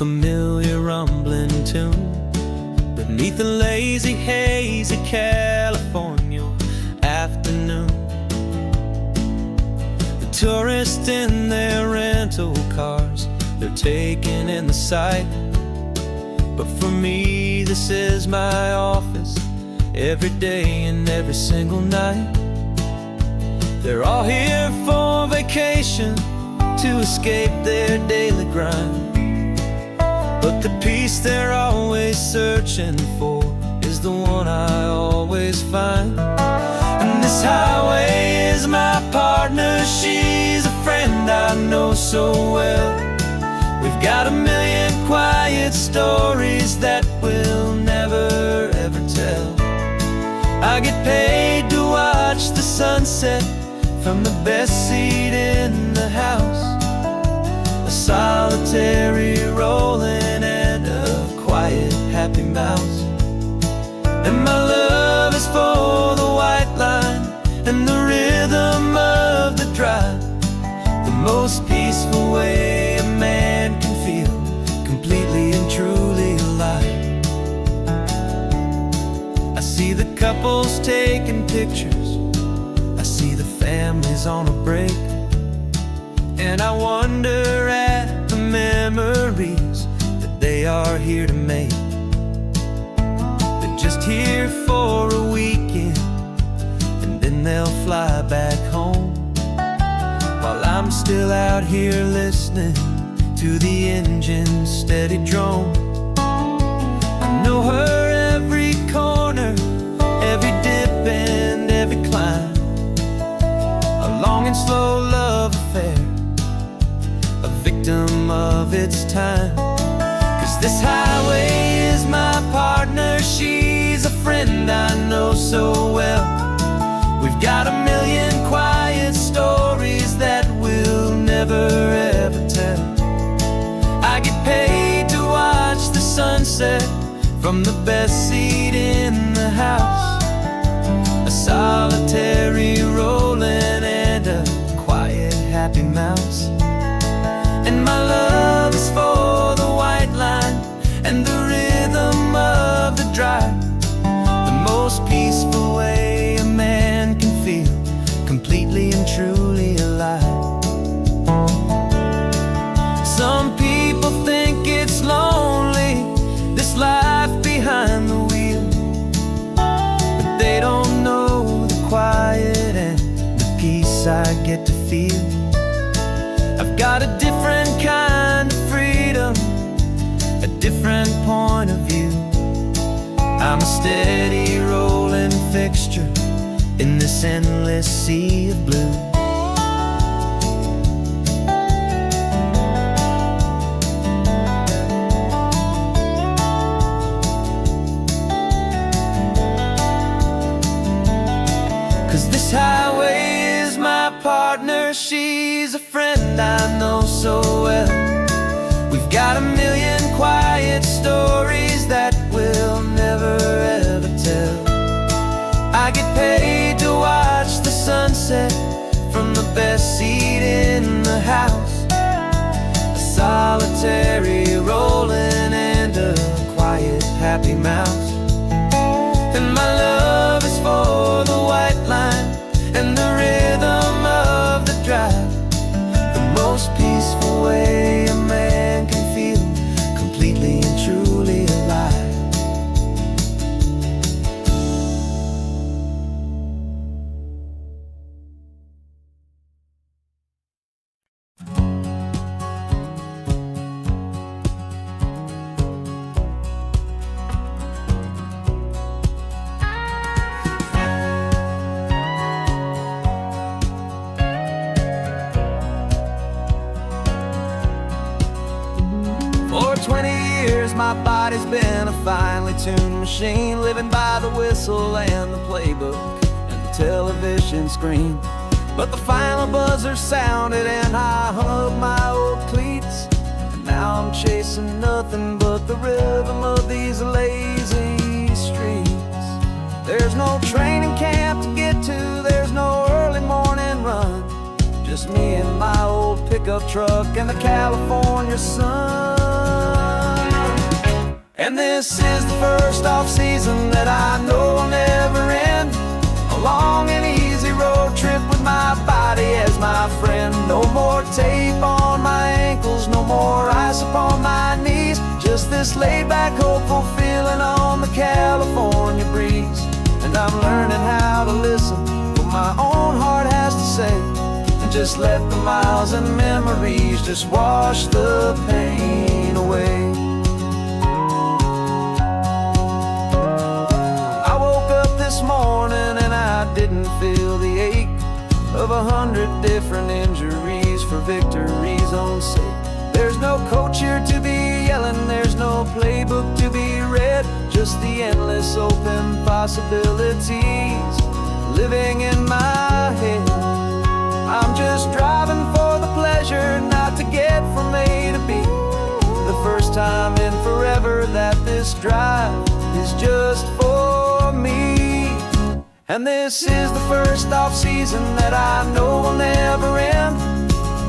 familiar rumbling tune beneath the lazy haze of California afternoon. The tourists in their rental cars, they're taking in the sight. But for me, this is my office, every day and every single night. They're all here for vacation, to escape their daily grind. But the peace they're always searching for is the one I always find. And this highway is my partner, she's a friend I know so well. We've got a million quiet stories that we'll never ever tell. I get paid to watch the sunset from the best seat in the house. A solitary rolling and a quiet happy mouse. And my love is for the white line and the rhythm of the drive. The most peaceful way a man can feel completely and truly alive. I see the couples taking pictures, I see the families on a break, and I wonder at the memories that they are here to make. They're just here for a weekend, and then they'll fly back home, while I'm still out here listening to the engine's steady drone. I know her every corner, every dip and every climb. A long and slow love affair, a victim of its time. 'Cause this highway is my partner, she's a friend I know so well. We've got a million quiet stories that we'll never ever tell. I get paid to watch the sunset from the best seat in the house. A solitary rolling and a quiet happy mouse. And my love is for the white line and the rhythm of the drive. The most peaceful way a man can feel completely and truly alive. Some people think it's lonely, this life behind the wheel, but they don't know the quiet and the peace I get to feel. I've got a different kind of freedom, a different point of view. I'm a steady rolling fixture in this endless sea of blue. This highway is my partner, she's a friend I know so well. We've got a million quiet stories that we'll never ever tell. I get paid to watch the sunset from the best seat in the house. A solitary rolling and a quiet happy mouse. And my love is for the white line and the rhythm of the drive. The most peaceful way a man can feel completely and truly alive. For 20 years my body's been a finely tuned machine, living by the whistle and the playbook and the television screen. But the final buzzer sounded and I hung up my old cleats, and now I'm chasing nothing but the rhythm of these lazy streets. There's no training camp to get to, there's no early morning run, just me and my old pickup truck and the California sun. And this is the first off-season that I know will never end. A long and easy road trip with my body as my friend. No more tape on my ankles, no more ice upon my knees. Just this laid-back, hopeful feeling on the California breeze. And I'm learning how to listen what my own heart has to say, and just let the miles and memories just wash the pain away. I woke up this morning and I didn't feel the ache of 100 different injuries for victory's own sake. There's no coach here to be yelling, there's no playbook to be read, just the endless open possibilities living in my head. I'm just driving for the pleasure, not to get from A to B. The first time in forever that this drive is just for me. And this is the first off-season that I know will never end.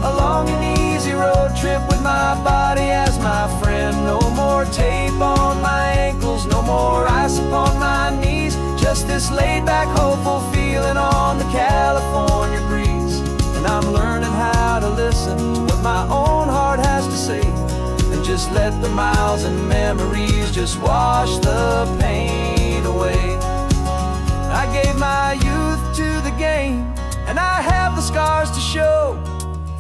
A long and easy road trip with my body as my friend. No more tape on my ankles, no more ice upon my knees. Just this laid-back, hopeful feeling on the California breeze. And I'm learning how to listen to what my own heart has to say, and just let the miles and memories just wash the pain away. I gave my youth to the game, and I have the scars to show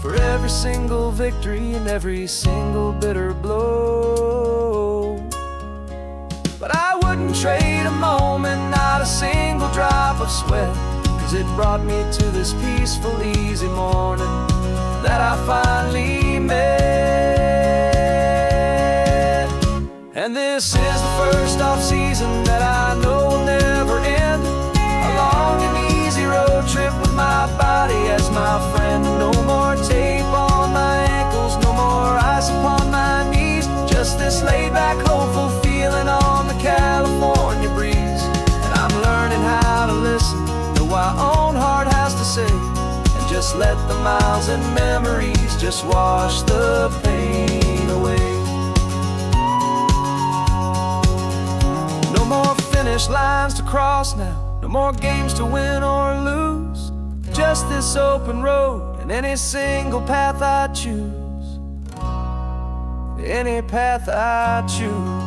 for every single victory and every single bitter blow. But I wouldn't trade a moment, not a single drop of sweat, 'cause it brought me to this peaceful, easy morning that I finally met. And this is the first off-season that I know will never end. A long and easy road trip with my body as my friend. No more tape on my ankles, no more ice upon my knees. Just this laid-back, hopeful feeling on the California breeze. And I'm learning how to listen to what my own heart has to say, and just let the miles and memories just wash the pain away. No more finish lines to cross now, no more games to win or lose. Just this open road and any single path I choose. Any path I choose.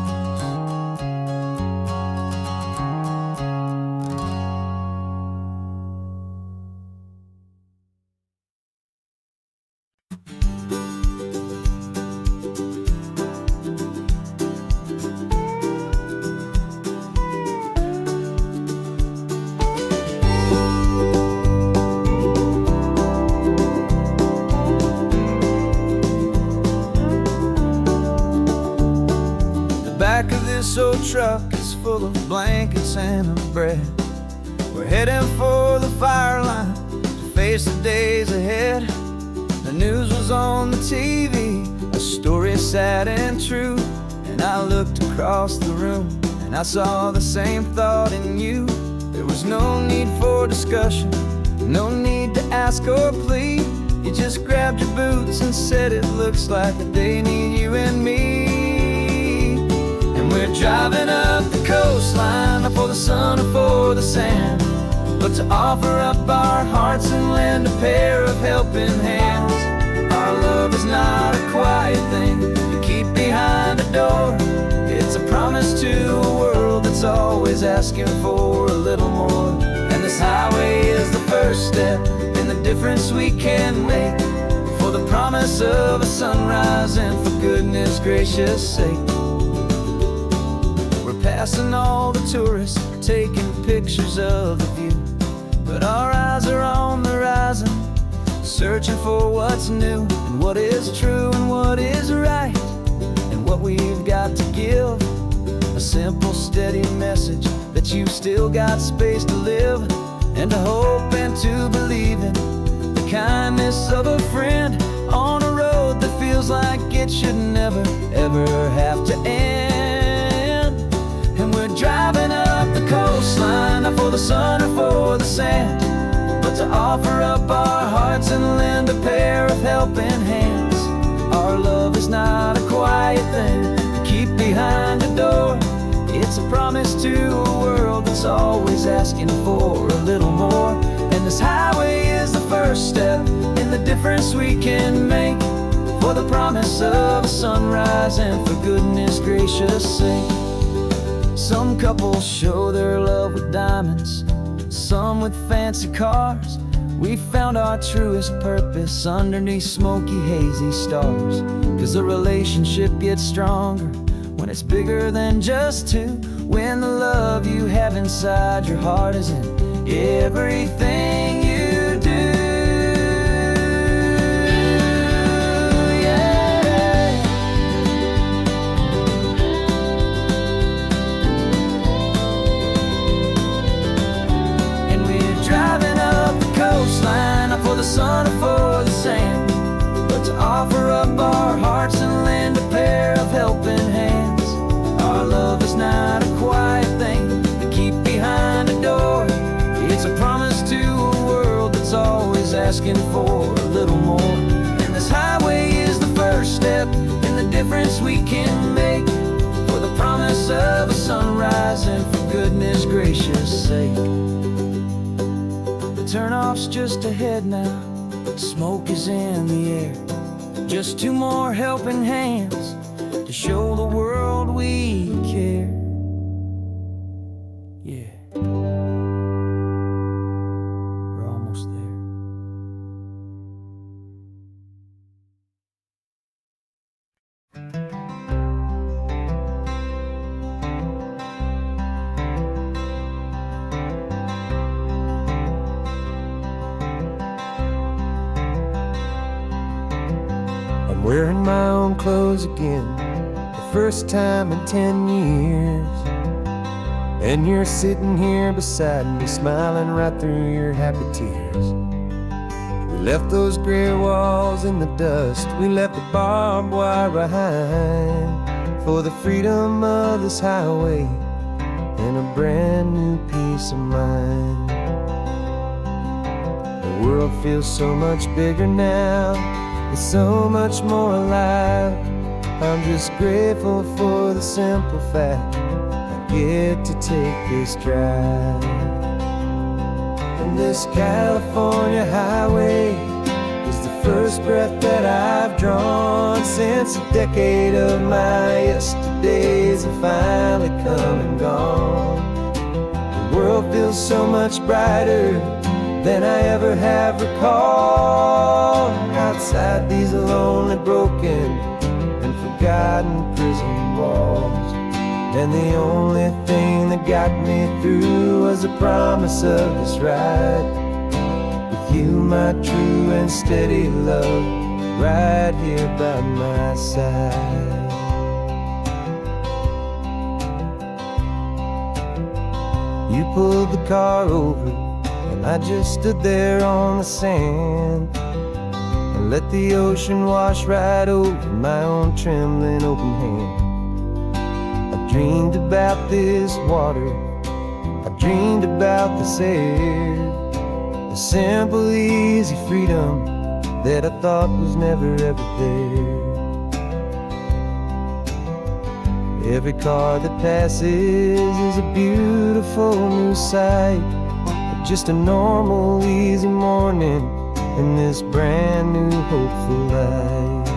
Back of this old truck is full of blankets and of bread. We're heading for the fire line to face the days ahead. The news was on the TV, a story sad and true. And I looked across the room and I saw the same thought in you. There was no need for discussion, no need to ask or plead. You just grabbed your boots and said it looks like the day need you and me. We're driving up the coastline, not for the sun or for the sand, but to offer up our hearts and lend a pair of helping hands. Our love is not a quiet thing you keep behind a door. It's a promise to a world that's always asking for a little more. And this highway is the first step in the difference we can make, for the promise of a sunrise and for goodness gracious sake. Passing all the tourists, taking pictures of the view, but our eyes are on the horizon, searching for what's new and what is true and what is right, and what we've got to give. A simple, steady message that you've still got space to live, and to hope and to believe in the kindness of a friend on a road that feels like it should never, ever have to end. Driving up the coastline, not for the sun or for the sand, but to offer up our hearts and lend a pair of helping hands. Our love is not a quiet thing to keep behind a door. asking for a little more. And this highway is the first step in the difference we can make, for the promise of a sunrise and for goodness gracious sake. Some couples show their love with diamonds, some with fancy cars. We found our truest purpose underneath smoky, hazy stars. 'Cause the relationship gets stronger when it's bigger than just two, when the love you have inside your heart is in everything you do. Not for the sun or for the sand, but to offer up our hearts and lend a pair of helping hands. Our love is not a quiet thing to keep behind a door. It's a promise to a world that's always asking for a little more. And this highway is the first step in the difference we can make, for the promise of a sunrise and for goodness gracious sake. Turnoff's just ahead now, smoke is in the air. Just two more helping hands to show the world we care. Yeah, we're almost there. Wearing my own clothes again, the first time in 10 years. And you're sitting here beside me, smiling right through your happy tears. We left those gray walls in the dust, we left the barbed wire behind, for the freedom of this highway and a brand new peace of mind. The world feels so much bigger now, it's so much more alive. I'm just grateful for the simple fact I get to take this drive. And this California highway is the first breath that I've drawn since a decade of my yesterdays have finally come and gone. The world feels so much brighter than I ever have recalled. Outside these lonely, broken, and forgotten prison walls. And the only thing that got me through was the promise of this ride with you, my true and steady love, right here by my side. You pulled the car over and I just stood there on the sand and let the ocean wash right over my own trembling open hand. I dreamed about this water, I dreamed about this air, the simple, easy freedom that I thought was never ever there. Every car that passes is a beautiful new sight, just a normal, easy morning in this brand new, hopeful life.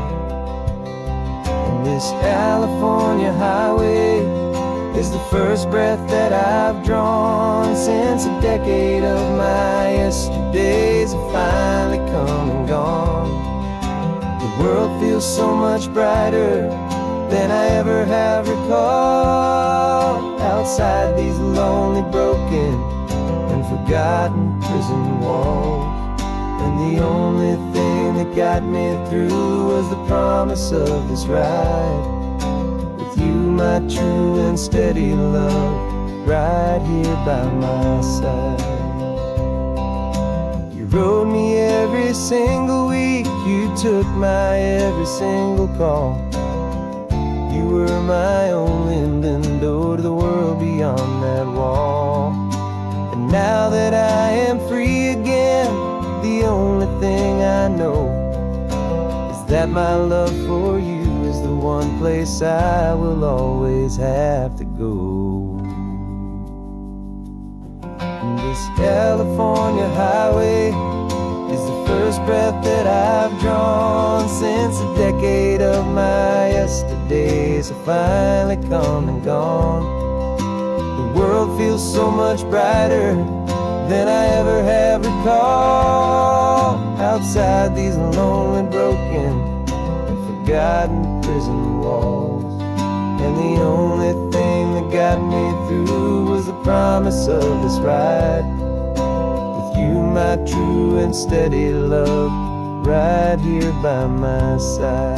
And this California highway is the first breath that I've drawn since a decade of my yesterdays have finally come and gone. The world feels so much brighter than I ever have recalled. Outside these lonely, broken, and forgotten prison walls. And the only thing that got me through was the promise of this ride with you, my true and steady love, right here by my side. You rode me every single week, you took my every single call. You were my only window to the world beyond that wall. And now that I am free again, the only thing I know is that my love for you is the one place I will always have to go. this California highway is the first breath that I've drawn since a decade of my yesterdays have finally come and gone. The world feels so much brighter than I ever have recalled. Outside these lonely, broken, and forgotten prison walls. And the only thing that got me through was the promise of this ride with you, my true and steady love, right here by my side.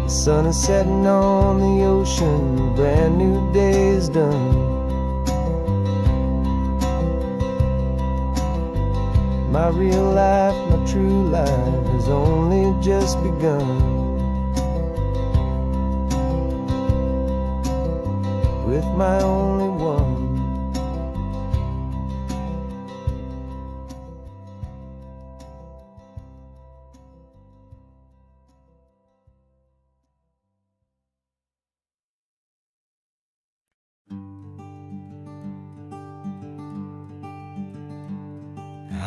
The sun is setting on the ocean, a brand new day is done. My real life, my true life has only just begun. With my only one.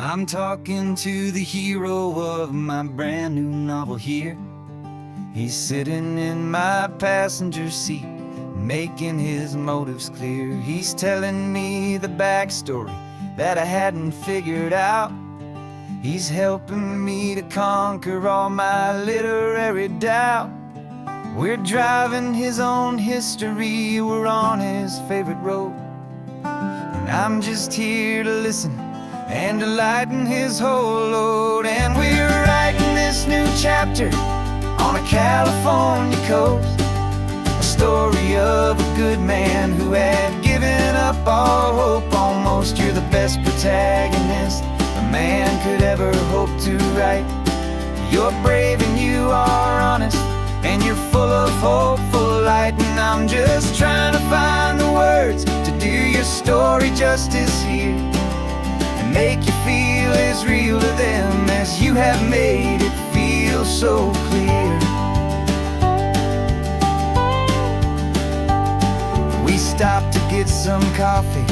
I'm talking to the hero of my brand new novel here. He's sitting in my passenger seat, making his motives clear. He's telling me the backstory that I hadn't figured out. He's helping me to conquer all my literary doubt. We're driving his own history, we're on his favorite road, and I'm just here to listen and to lighten his whole load. And we're writing this new chapter on a California coast, a story of a good man who had given up all hope almost. You're the best protagonist a man could ever hope to write. You're brave and you are honest, and you're full of hopeful light. And I'm just trying to find the words to do your story justice here, make you feel as real to them as you have made it feel so clear. We stopped to get some coffee,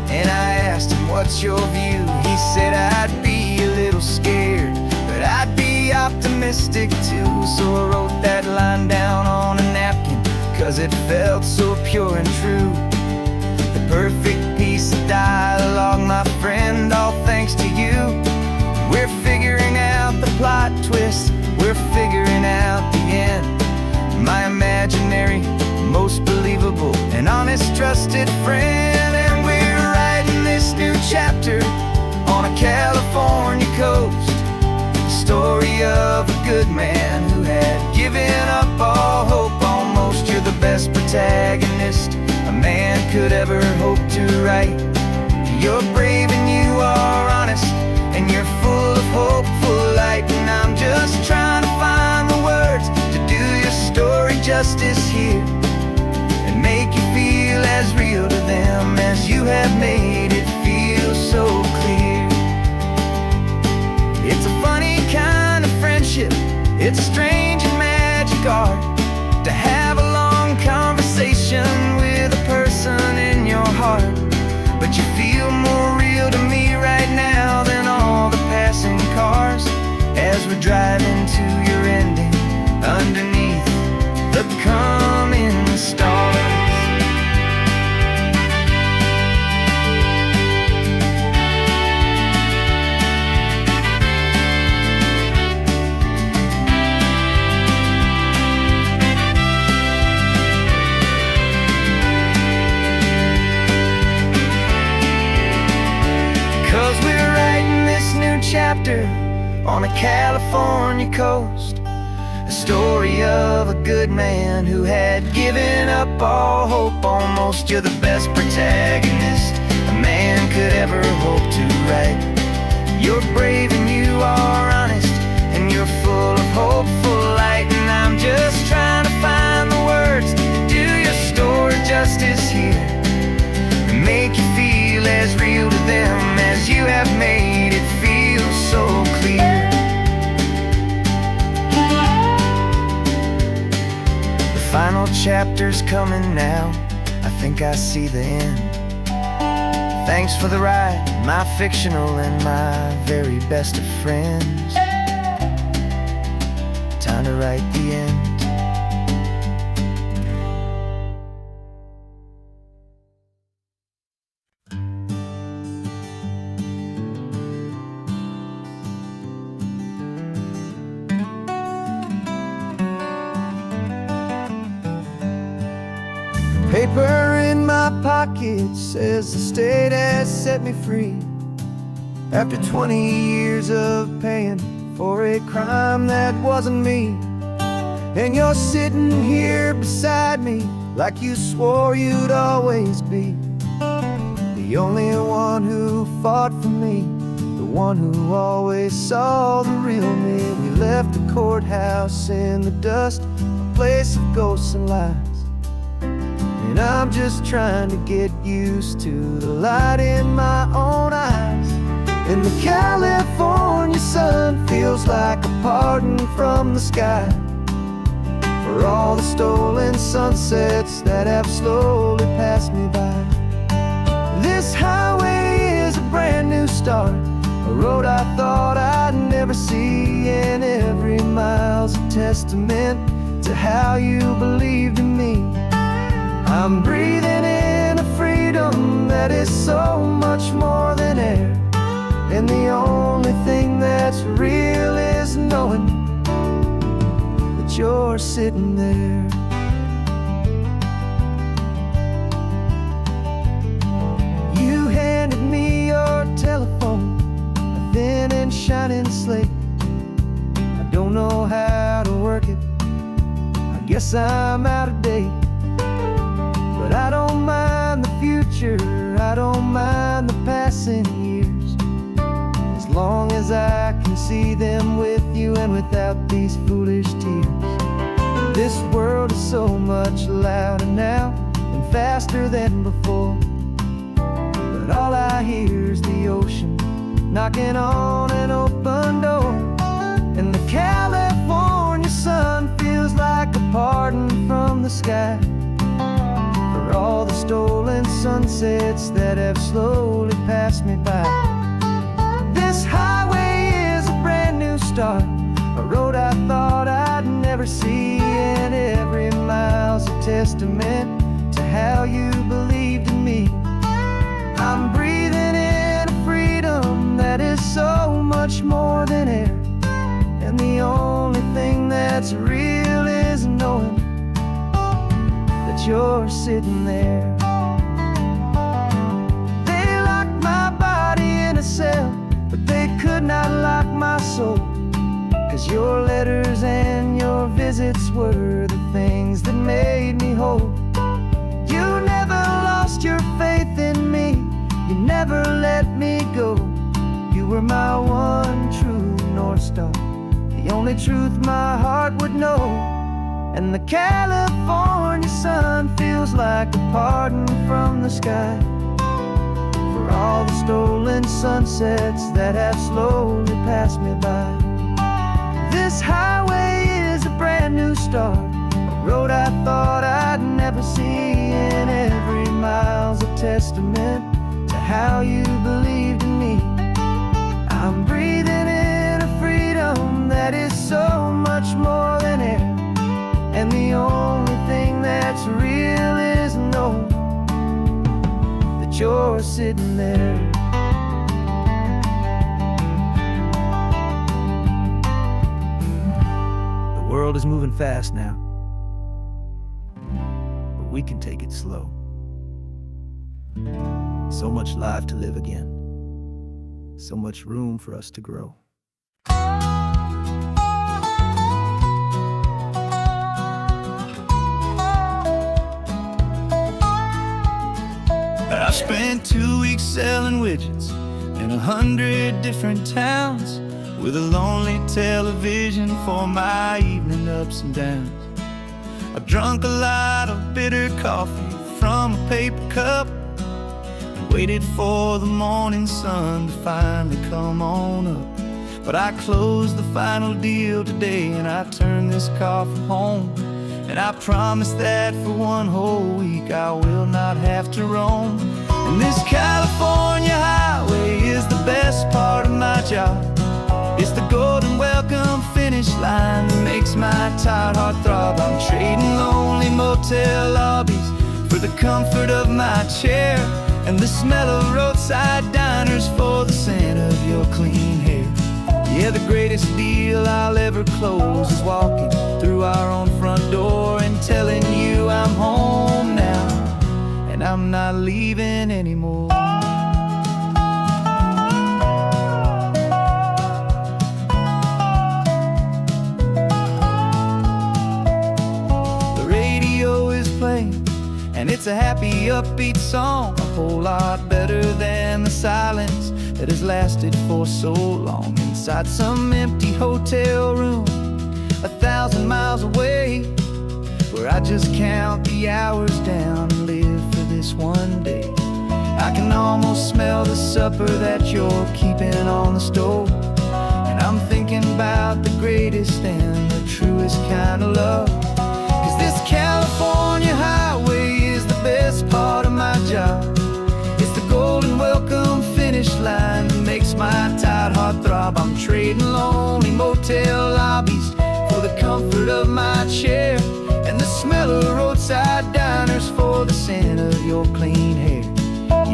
and I asked him, what's your view? He said, I'd be a little scared, but I'd be optimistic too. So I wrote that line down on a napkin, 'cause it felt so pure and true. The perfect piece of dialogue, my friend, all thanks to you. We're figuring out the plot twist, we're figuring out the end. My imaginary, most believable and honest trusted friend. And we're writing this new chapter on a California coast, the story of a good man who had given up all hope almost. You're the best protagonist a man could ever hope to write. You're brave and you are honest, and you're full of hopeful light. And I'm just trying to find the words to do your story justice here, and make you feel as real to them as you have made it feel so clear. It's a funny kind of friendship, it's a strange and magic art to have a long conversation with a person in your heart. But you feel more real to me right now than all the passing cars, as we're driving to your ending underneath the coming stars. 'Cause we're writing this new chapter on a California coast, a story of a good man who had given up all hope almost. You're the best protagonist a man could ever hope to write. You're brave and you are honest, and you're full of hopeful light. And I'm just trying to find the words to do your story justice here, and make you feel as real to them as you have made it feel so clear. The final chapters coming now, I think I see the end. Thanks for the ride, my fictional and my very best of friends. Time to write the end. Paper in my pocket says the state has set me free after 20 years of paying for a crime that wasn't me. And you're sitting here beside me like you swore you'd always be the only one who fought for me, the one who always saw the real me. We left the courthouse in the dust, a place of ghosts and lies. And I'm just trying to get used to the light in my own eyes. And the California sun feels like a pardon from the sky for all the stolen sunsets that have slowly passed me by. This highway is a brand new start, a road I thought I'd never see, and every mile's a testament to how you believed in me. I'm breathing in a freedom that is so much more than air, and the only thing that's real is knowing that you're sitting there. You handed me your telephone, a thin and shining slate. I don't know how to work it, I guess I'm out of date. But I don't mind the future, I don't mind the passing years, as long as I can see them with you and without these foolish tears. This world is so much louder now and faster than before, but all I hear is the ocean knocking on an open door. And the California sun feels like a pardon from the sky for all the stolen sunsets that have slowly passed me by. This highway is a brand new start, a road I thought I'd never see, and every mile's a testament to how you believed in me. I'm breathing in a freedom that is so much more than air, and the only thing that's real is knowing that you're sitting there. They locked my body in a cell, but they could not lock my soul, 'cause your letters and your visits were the things that made me whole. You never lost your faith in me, you never let me go. You were my one true North Star, the only truth my heart would know. And the California sun feels like a pardon from the sky for all the stolen sunsets that have slowly passed me by. This highway is a brand new start, a road I thought I'd never see, and every mile's a testament to how you believed in me. I'm breathing in a freedom that is so much more than air, and the only thing that's real is knowing that you're sitting there. The world is moving fast now, but we can take it slow. So much life to live again, so much room for us to grow. I spent 2 weeks selling widgets in 100 different towns, with a lonely television for my evening ups and downs. I drunk a lot of bitter coffee from a paper cup and waited for the morning sun to finally come on up. But I closed the final deal today, and I turned this car from home And I promise that for one whole week I will not have to roam. And this California highway is the best part of my job. It's the golden welcome finish line that makes my tired heart throb. I'm trading lonely motel lobbies for the comfort of my chair, and the smell of roadside diners for the scent of your clean hair. Yeah, the greatest deal I'll ever close is walking through our own front door and telling you I'm home now, and I'm not leaving anymore. The radio is playing, and it's a happy, upbeat song, a whole lot better than the silence that has lasted for so long inside some empty hotel room 1,000 miles away, where I just count the hours down and live for this one day. I can almost smell the supper that you're keeping on the stove, and I'm thinking about the greatest and the truest kind of love. 'Cause this California highway is the best part of my job. It's the golden welcome finish line that makes my tired heart throb. I'm trading lonely motel lobbies for the comfort of my chair, and the smell of roadside diners for the scent of your clean hair.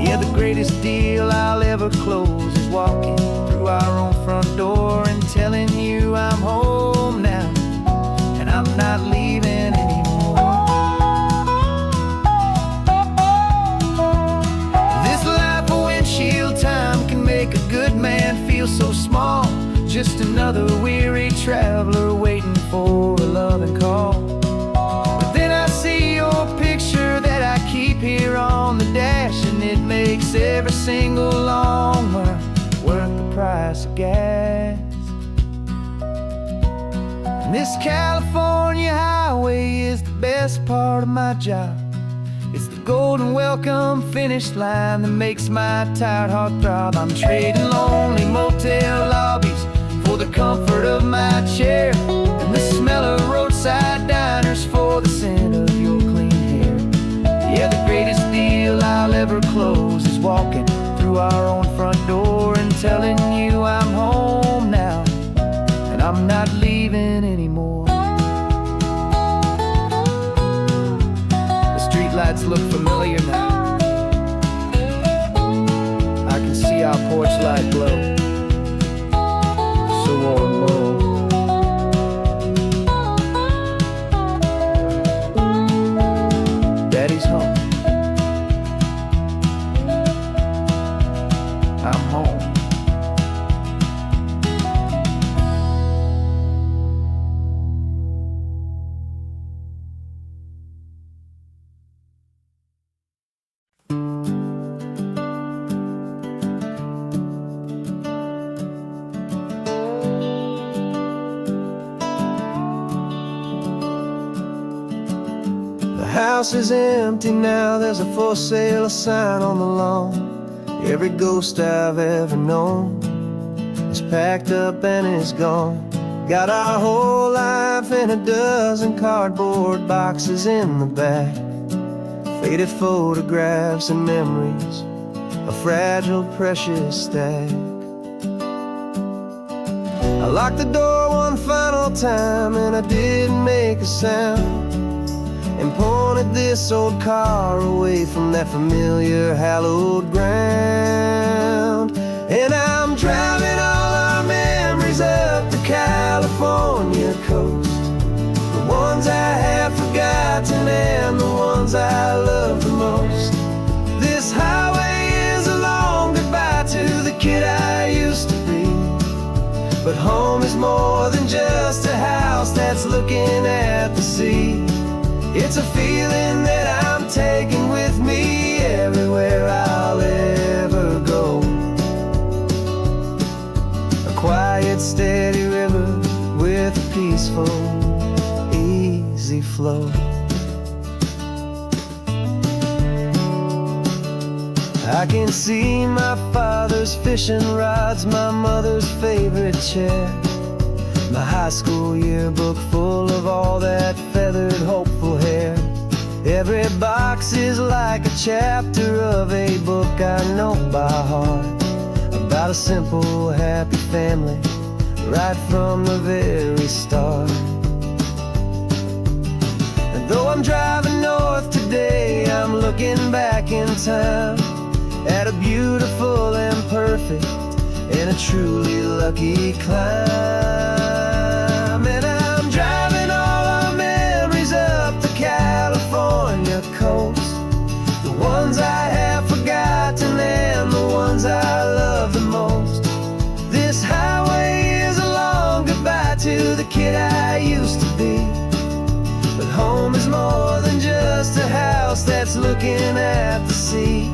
Yeah, the greatest deal I'll ever close is walking through our own front door and telling you I'm home now, and I'm not leaving anymore. This life of windshield time can make a good man feel so small, just another weary traveler waiting for a loving call. But then I see your picture that I keep here on the dash, and it makes every single long mile worth the price of gas. And this California highway is the best part of my job. It's the golden welcome finish line that makes my tired heart throb. I'm trading lonely motel lobbies for the comfort of my chair, and the smell of roadside diners for the scent of your clean hair. Yeah, the greatest deal I'll ever close is walking through our own front door and telling you I'm home now, and I'm not leaving anymore. The streetlights look familiar now. I can see our porch light glow, so warm, oh. Daddy's home. I'm home. The house is empty now, there's a for sale sign on the lawn. Every ghost I've ever known is packed up and is gone. Got our whole life in a dozen cardboard boxes in the back, faded photographs and memories, a fragile, precious stack. I locked the door one final time and I didn't make a sound, and pointed this old car away from that familiar hallowed ground. And I'm driving all our memories up the California coast, the ones I have forgotten and the ones I love the most. This highway is a long goodbye to the kid I used to be, but home is more than just a house that's looking at the sea. It's a feeling that I'm taking with me everywhere I'll ever go. A quiet, steady river with a peaceful, easy flow. I can see my father's fishing rods, my mother's favorite chair, My high school yearbook full of all that feathered, hopeful hair. Every box is like a chapter of a book I know by heart, about a simple, happy family, right from the very start. And though I'm driving north today, I'm looking back in time at a beautiful and perfect and a truly lucky climb. And I'm driving all our memories up the California coast, the ones I have forgotten and the ones I love the most. This highway is a long goodbye to the kid I used to be. But home is more than just a house that's looking at the sea.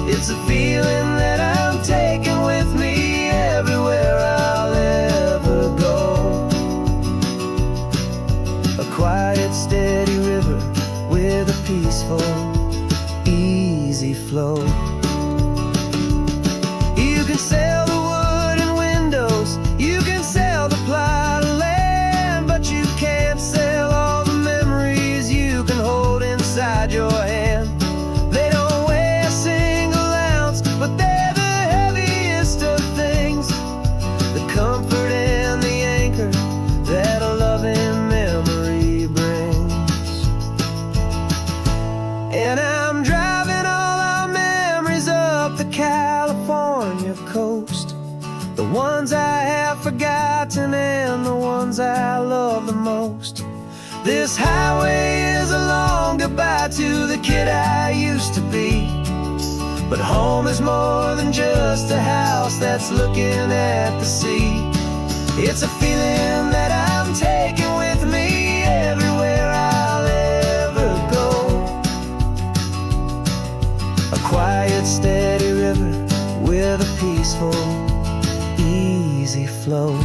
It's a feeling that I'm taking with me everywhere I'll ever go. A quiet, steady river with a peaceful, easy flow. You can sail the wooden windows, you can sail the plot of land, but you can't sail all the memories you can hold inside your hand. They don't weigh a single ounce, but they're the heaviest of things, the comfort and the anchor that a loving memory brings. And I'm driving all our memories up the California coast, the ones I have forgotten and the ones I love the most. This highway is a long goodbye to the kid I used to be. But home is more than just a house that's looking at the sea. It's a feeling that I'm taking with me everywhere I'll ever go. A quiet, steady river with a peaceful, easy flow.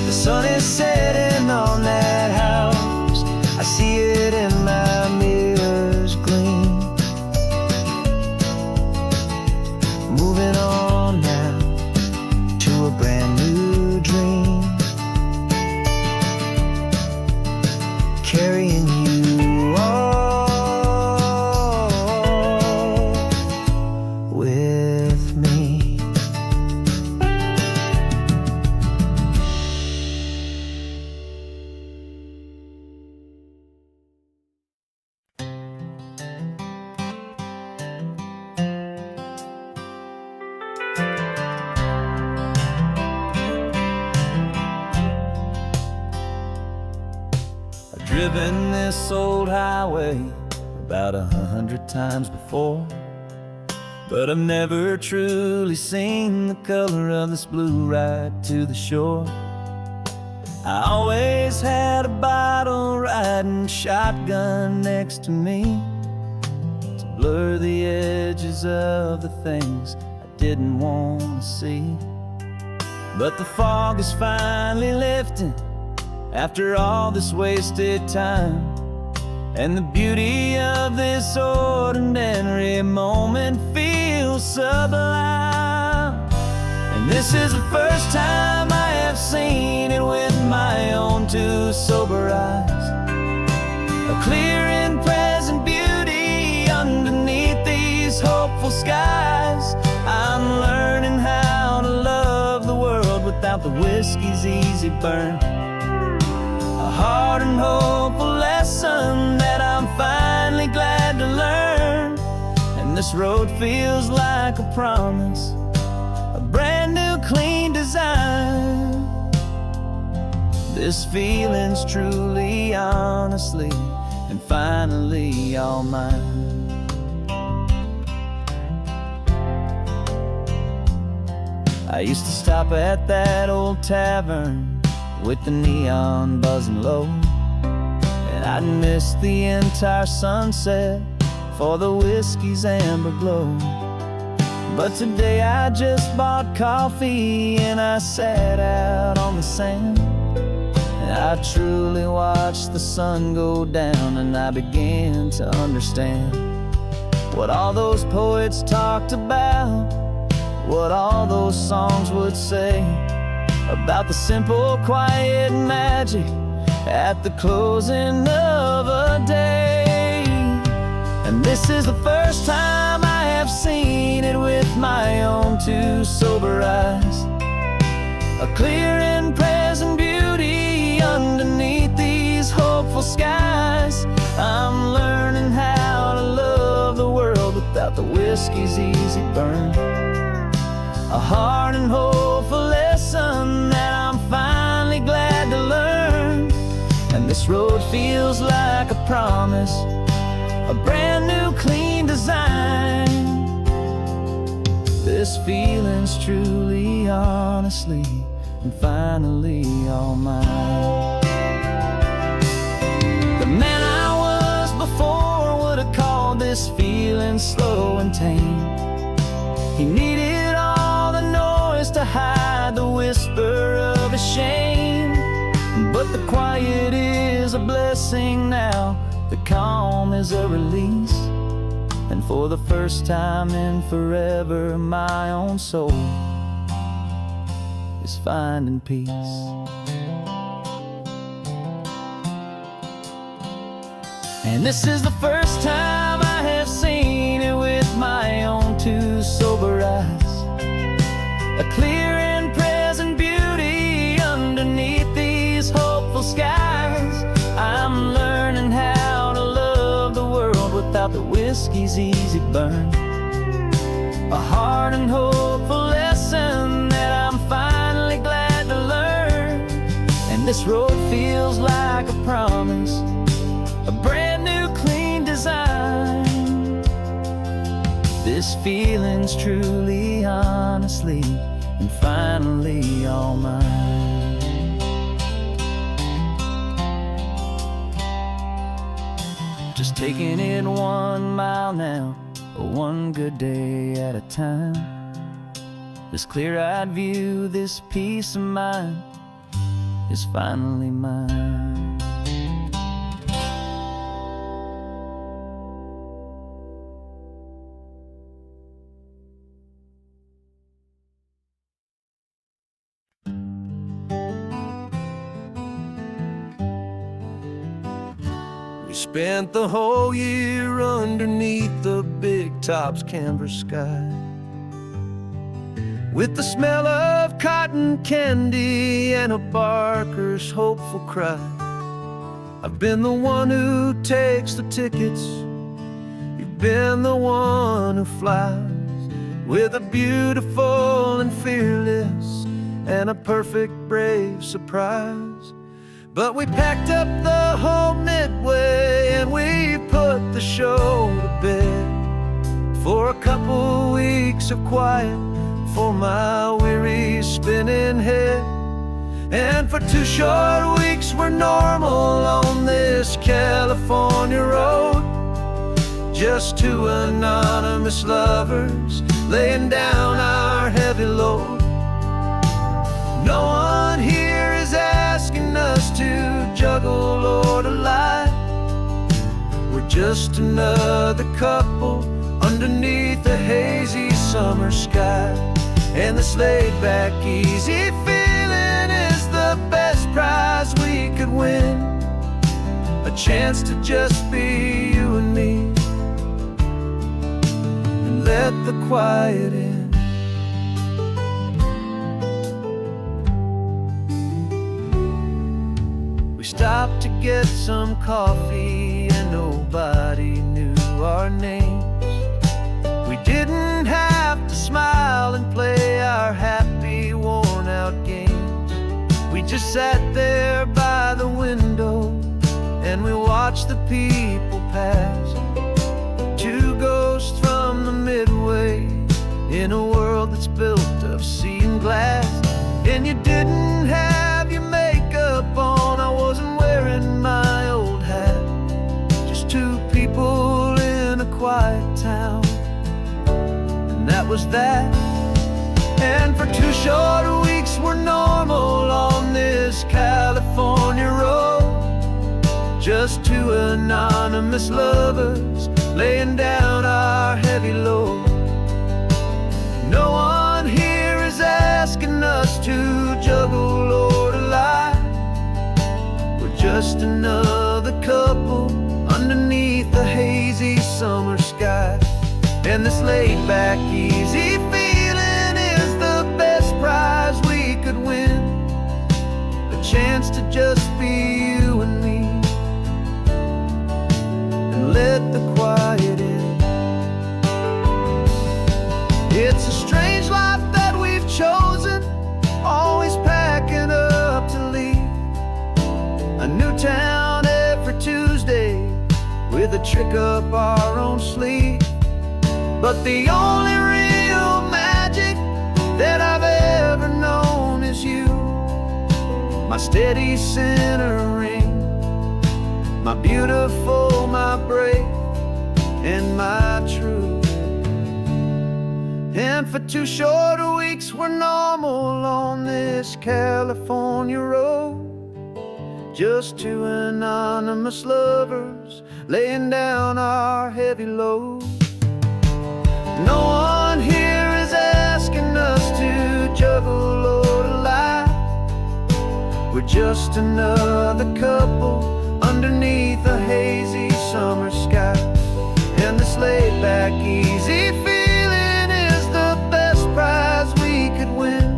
The sun is setting on that house, I see it in my mirror's gleam. Moving on now to a brand new dream, carrying you all with me. I've driven this old highway about 100 times before, but I've never truly seen the color of this blue right to the shore. I always had a bottle riding shotgun next to me to blur the edges of the things I didn't want to see. But the fog is finally lifting after all this wasted time, and the beauty of this ordinary moment feels sublime. And this is the first time I have seen it with my own two sober eyes, a clear and present beauty underneath these hopeful skies. I'm learning how to love the world without the whiskey's easy burn, a hard and hopeful lesson that I'm finally glad to learn. And this road feels like a promise, a brand new clean design. This feeling's truly, honestly, and finally all mine. I used to stop at that old tavern with the neon buzzing low, and I'd miss the entire sunset for the whiskey's amber glow. But today I just bought coffee and I sat out on the sand, and I truly watched the sun go down, and I began to understand what all those poets talked about, what all those songs would say about the simple, quiet magic at the closing of a day. And this is the first time I have seen it with my own two sober eyes, a clear and present beauty underneath these hopeful skies. I'm learning how to love the world without the whiskey's easy burn, a hard and hopeful lesson that I'm finally glad to learn. And this road feels like a promise, a brand new clean design. This feeling's truly, honestly, and finally all mine. The man I was before would have called this feeling slow and tame. He needed all the noise to hide the whisper of his shame. But the quiet is a blessing now, the calm is a release. And for the first time in forever, my own soul is finding peace. And this is the first time I have seen it with my own two sober eyes, a clear and present beauty underneath these hopeful skies. I'm learning how to love the world without the whiskey's easy burn, a hard and hopeful lesson that I'm finally glad to learn. And this road feels like a promise, a brand new clean design. This feeling's truly, honestly, and finally all mine. Just taking it 1 mile now, one good day at a time. This clear-eyed view, this peace of mind is finally mine. We spent the whole year underneath the big top's canvas sky, with the smell of cotton candy and a barker's hopeful cry. I've been the one who takes the tickets, you've been the one who flies, with a beautiful and fearless and a perfect brave surprise. But we packed up the whole Midway and we put the show to bed for a couple weeks of quiet for my weary spinning head. And for 2 short weeks we're normal on this California road, just 2 anonymous lovers laying down our heavy load. No one here is asking us to juggle or to lie. We're just another couple underneath a hazy summer sky. And this laid-back, easy feeling is the best prize we could win, a chance to just be you and me, and let the quiet in. We stopped to get some coffee and nobody knew our names. We didn't have to smile and play our happy, worn-out games. We just sat there by the window and we watched the people pass, 2 ghosts from the Midway in a world that's built of sea and glass. And you didn't have your makeup on, I wasn't wearing my old hat, just 2 people in a quiet town, and that was that. And for 2 short weeks we're normal on this California road, just 2 anonymous lovers laying down our heavy load. No one here is asking us to juggle or to lie. We're just another couple underneath the hazy summer sky. And this laid-back, easy feeling is the best prize we could win. A chance to just be you and me, and let the quiet in. It's a strange life that we've chosen, always packing up to leave. A new town every Tuesday, with a trick up our own sleeve. But the only real magic that I've ever known is you, my steady centering, my beautiful, my brave, and my true. And for 2 short weeks we're normal on this California road, just 2 anonymous lovers laying down our heavy load. No one here is asking us to juggle or to lie. We're just another couple underneath a hazy summer sky. And this laid-back, easy feeling is the best prize we could win.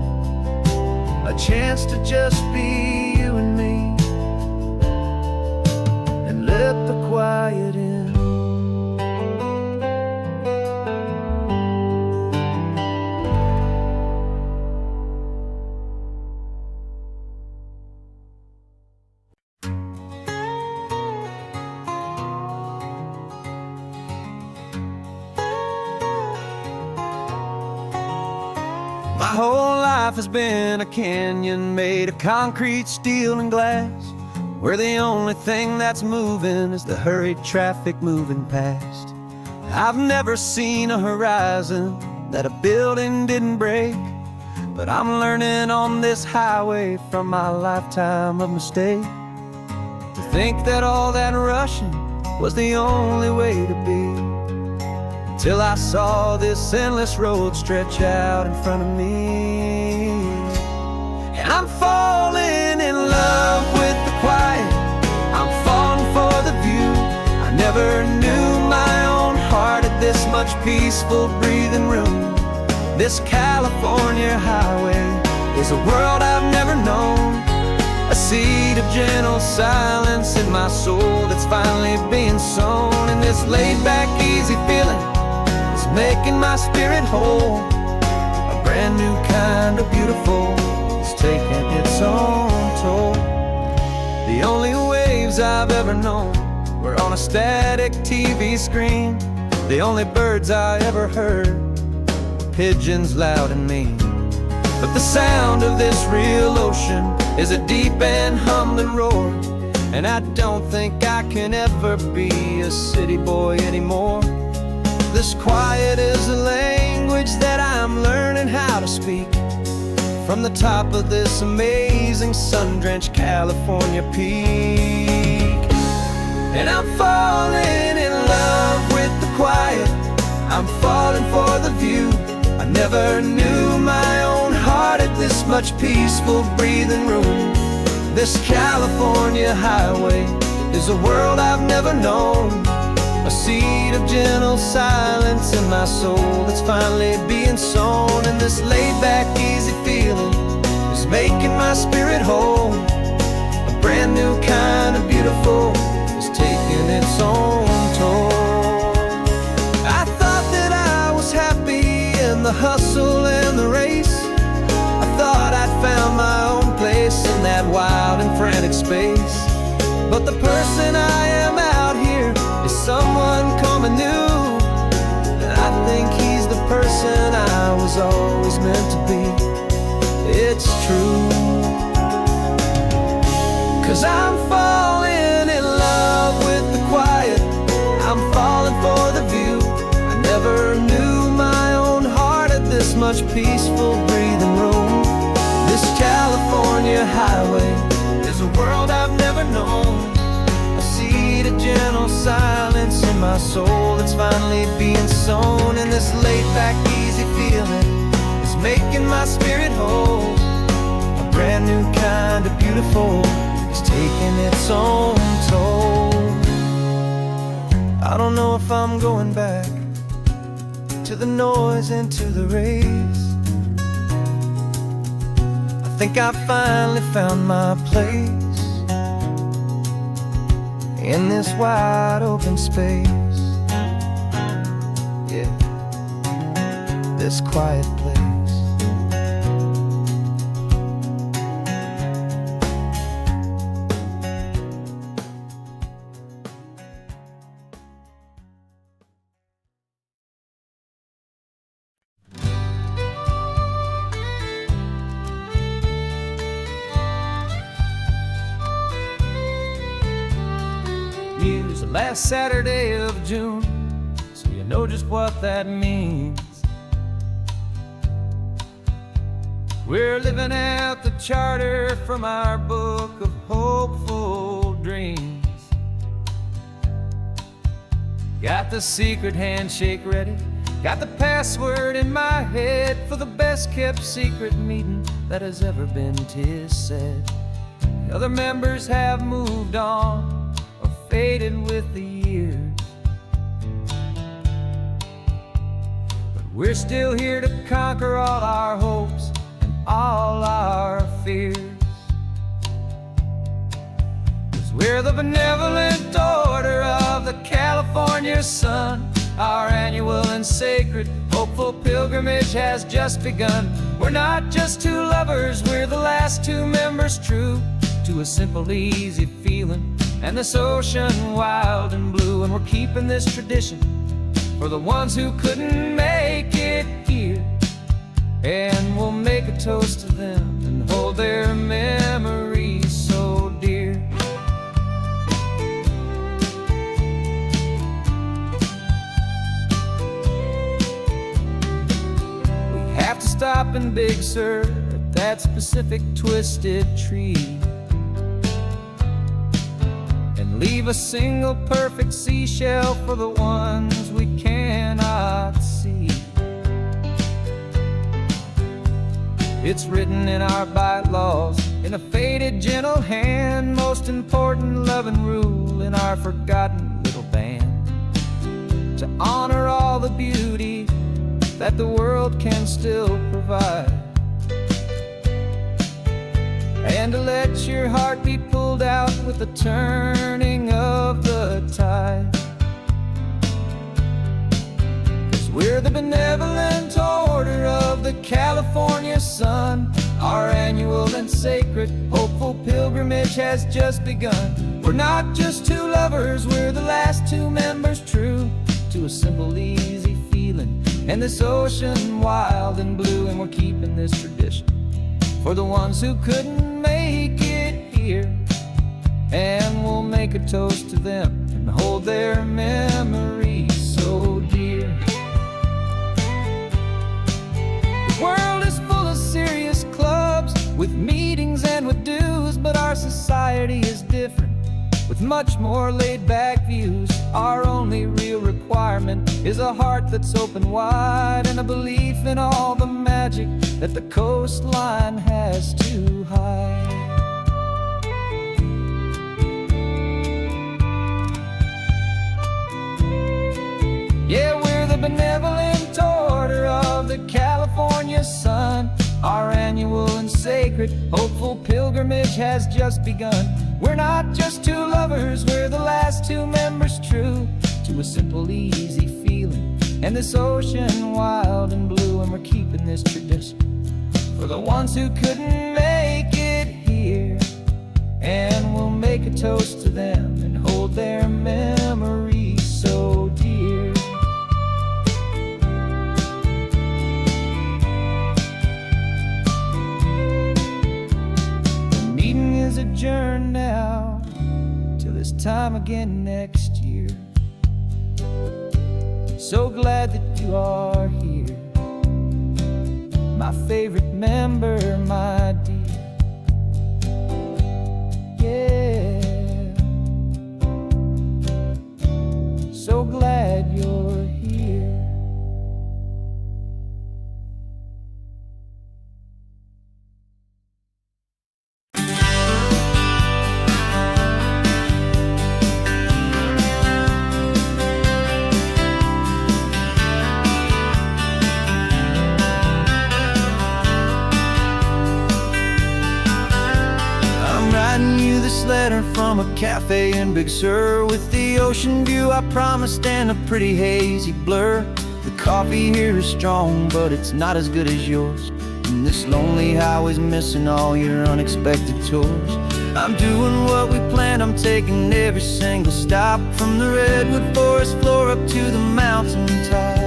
A chance to just be you and me, and let the quiet in. My whole life has been a canyon made of concrete, steel, and glass, where the only thing that's moving is the hurried traffic moving past. I've never seen a horizon that a building didn't break, but I'm learning on this highway from my lifetime of mistake to think that all that rushing was the only way to be. Till I saw this endless road stretch out in front of me. And I'm falling in love with the quiet, I'm falling for the view. I never knew my own heart had this much peaceful breathing room. This California highway is a world I've never known, a seed of gentle silence in my soul that's finally being sown. And this laid-back, easy feeling making my spirit whole. A brand new kind of beautiful is taking its own toll. The only waves I've ever known were on a static TV screen. The only birds I ever heard were pigeons loud and mean. But the sound of this real ocean is a deep and humbling roar, and I don't think I can ever be a city boy anymore. This quiet is a language that I'm learning how to speak from the top of this amazing sun-drenched California peak. And I'm falling in love with the quiet, I'm falling for the view. I never knew my own heart had this much peaceful breathing room. This California highway is a world I've never known, a seed of gentle silence in my soul that's finally being sown. And this laid-back, easy feeling is making my spirit whole. A brand new kind of beautiful is taking its own toll. I thought that I was happy in the hustle and the race. I thought I'd found my own place in that wild and frantic space. But the person I am out here is someone coming new, and I think he's the person I was always meant to be. It's true, 'cause I'm falling in love with the quiet, I'm falling for the view. I never knew my own heart had this much peaceful breathing room. This California highway is a world I've never known, a seed of gentle silence in my soul that's finally being sown. And this laid-back, easy feeling is making my spirit whole. A brand new kind of beautiful is taking its own toll. I don't know if I'm going back to the noise and to the race. I think I finally found my place in this wide open space. Yeah, this quiet place. Here's the last Saturday of June, so you know just what that means. We're living out the charter from our book of hopeful dreams. Got the secret handshake ready, got the password in my head for the best kept secret meeting that has ever been, 'tis said. The other members have moved on, faded with the years, but we're still here to conquer all our hopes and all our fears. 'Cause we're the benevolent order of the California sun. Our annual and sacred hopeful pilgrimage has just begun. We're not just two lovers, we're the last two members true to a simple, easy feeling and this ocean wild and blue. And we're keeping this tradition for the ones who couldn't make it here. And we'll make a toast to them and hold their memories so dear. We have to stop in Big Sur at that specific twisted tree, leave a single perfect seashell for the ones we cannot see. It's written in our bylaws in a faded gentle hand, most important loving rule in our forgotten little band, to honor all the beauty that the world can still provide, and to let your heart be pulled out with the turning of the tide. 'Cause we're the benevolent order of the California sun. Our annual and sacred hopeful pilgrimage has just begun. We're not just two lovers, we're the last two members true to a simple, easy feeling and this ocean wild and blue. And we're keeping this tradition for the ones who couldn't make it here, and we'll make a toast to them and hold their memories so dear. The world is full of serious clubs with meetings and with dues, but our society is different with much more laid-back views. Our only real requirement is a heart that's open wide and a belief in all the magic that the coastline has to hide. Yeah, we're the benevolent order of the California sun. Our annual and sacred hopeful pilgrimage has just begun. We're not just two lovers, we're the last two members true to a simple, easy feeling and this ocean wild and blue. And we're keeping this tradition for the ones who couldn't make it here, and we'll make a toast to them and hold their memories so dear. The meeting is adjourned now till this time again next year. So glad that you are here, my favorite member, my dear. Yeah. this letter from a cafe in Big Sur, with the ocean view I promised and a pretty hazy blur. The coffee here is strong, but it's not as good as yours, and this lonely highway's missing all your unexpected tours. I'm doing what we planned, I'm taking every single stop, from the redwood forest floor up to the mountain top.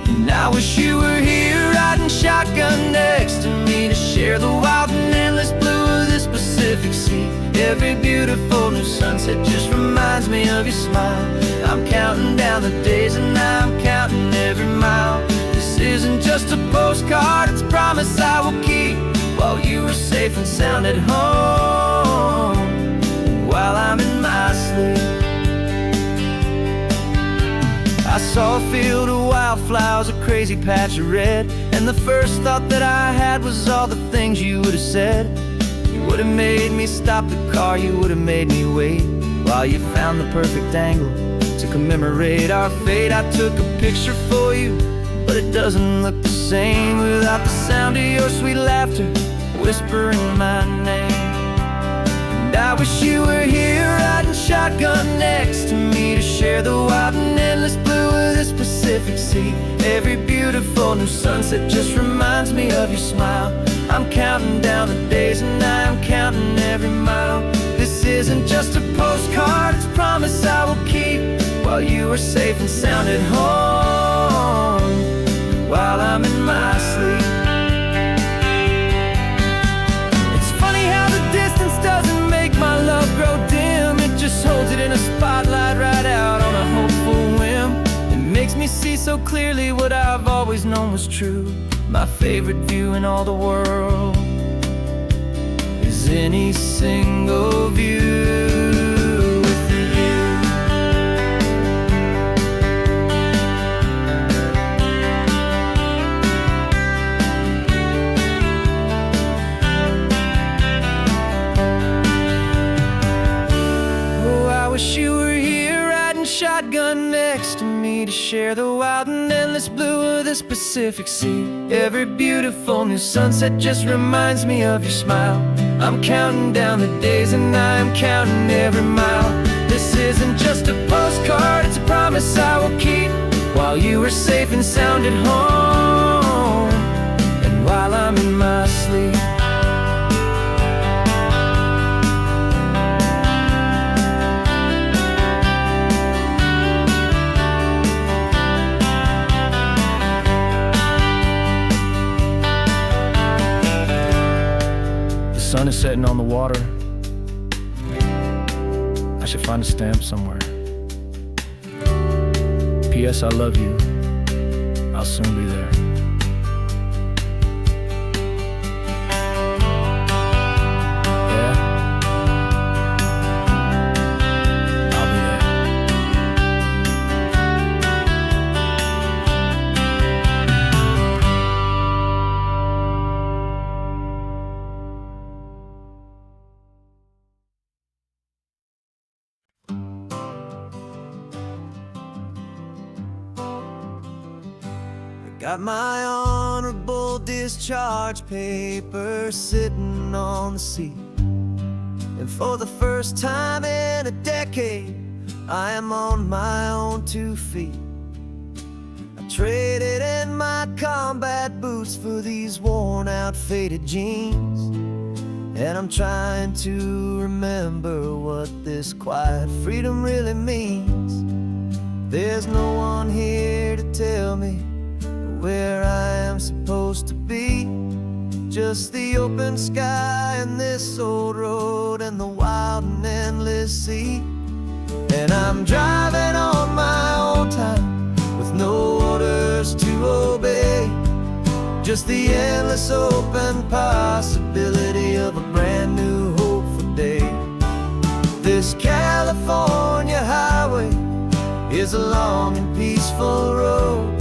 And I wish you were here riding shotgun next to me, to share the wild and endless blue of this Pacific Sea. Every beautiful new sunset just reminds me of your smile. I'm counting down the days and I'm counting every mile. This isn't just a postcard, it's a promise I will keep, while you are safe and sound at home, while I'm in my sleep. I saw a field of wildflowers, a crazy patch of red, and the first thought that I had was all the things you would have said. You would have made me stop the car, you would have made me wait, while you found the perfect angle to commemorate our fate. I took a picture for you, but it doesn't look the same without the sound of your sweet laughter whispering my name. And I wish you were here riding shotgun next to me, to share the wild and endless blue of this Pacific Sea. Every beautiful new sunset just reminds me of your smile. I'm counting down the days and I'm counting every mile. This isn't just a postcard, it's a promise I will keep, while you are safe and sound at home, while I'm in my sleep. It's funny how the distance doesn't make my love grow dim, it just holds it in a spotlight right out on a hopeful whim. It makes me see so clearly what I've always known was true. My favorite view in all the world is any single view with you. Oh, I wish you were here riding shotgun next to me, to share the wild and endless blue of this Pacific Sea. Every beautiful new sunset just reminds me of your smile. I'm counting down the days and I'm counting every mile. This isn't just a postcard, it's a promise I will keep, while you are safe and sound at home, and while I'm in my sleep. The sun is setting on the water. I should find a stamp somewhere. P.S. I love you. I'll soon be there. Yeah? I'll be there. Got my honorable discharge paper sitting on the seat, and for the first time in a decade, I am on my own 2 feet. I traded in my combat boots for these worn out faded jeans, and I'm trying to remember what this quiet freedom really means. There's no one here to tell me where I am supposed to be, just the open sky and this old road and the wild and endless sea. And I'm driving on my own time with no orders to obey, just the endless open possibility of a brand new hopeful day. This California highway is a long and peaceful road,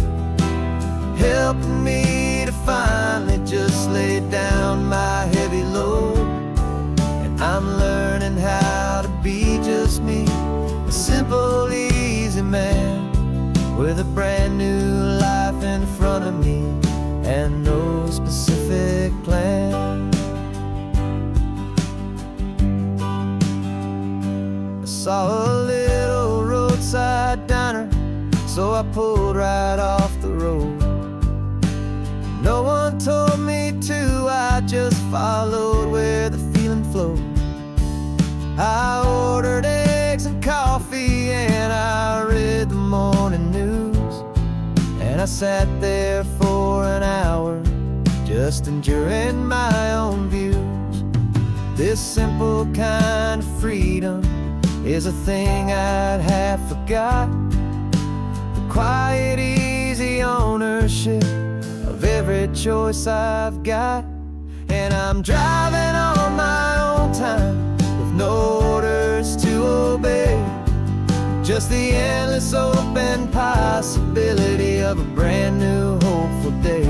helping me to finally just lay down my heavy load. And I'm learning how to be just me, a simple, easy man with a brand new life in front of me and no specific plan. saw a little roadside diner, so I pulled right off the road. No one told me to, I just followed where the feeling flowed. I ordered eggs and coffee and I read the morning news, and I sat there for an hour just enjoying my own views. This simple kind of freedom is a thing I'd have forgot. The quiet, easy ownership of every choice I've got. And I'm driving on my own time with no orders to obey, just the endless open possibility of a brand new hopeful day.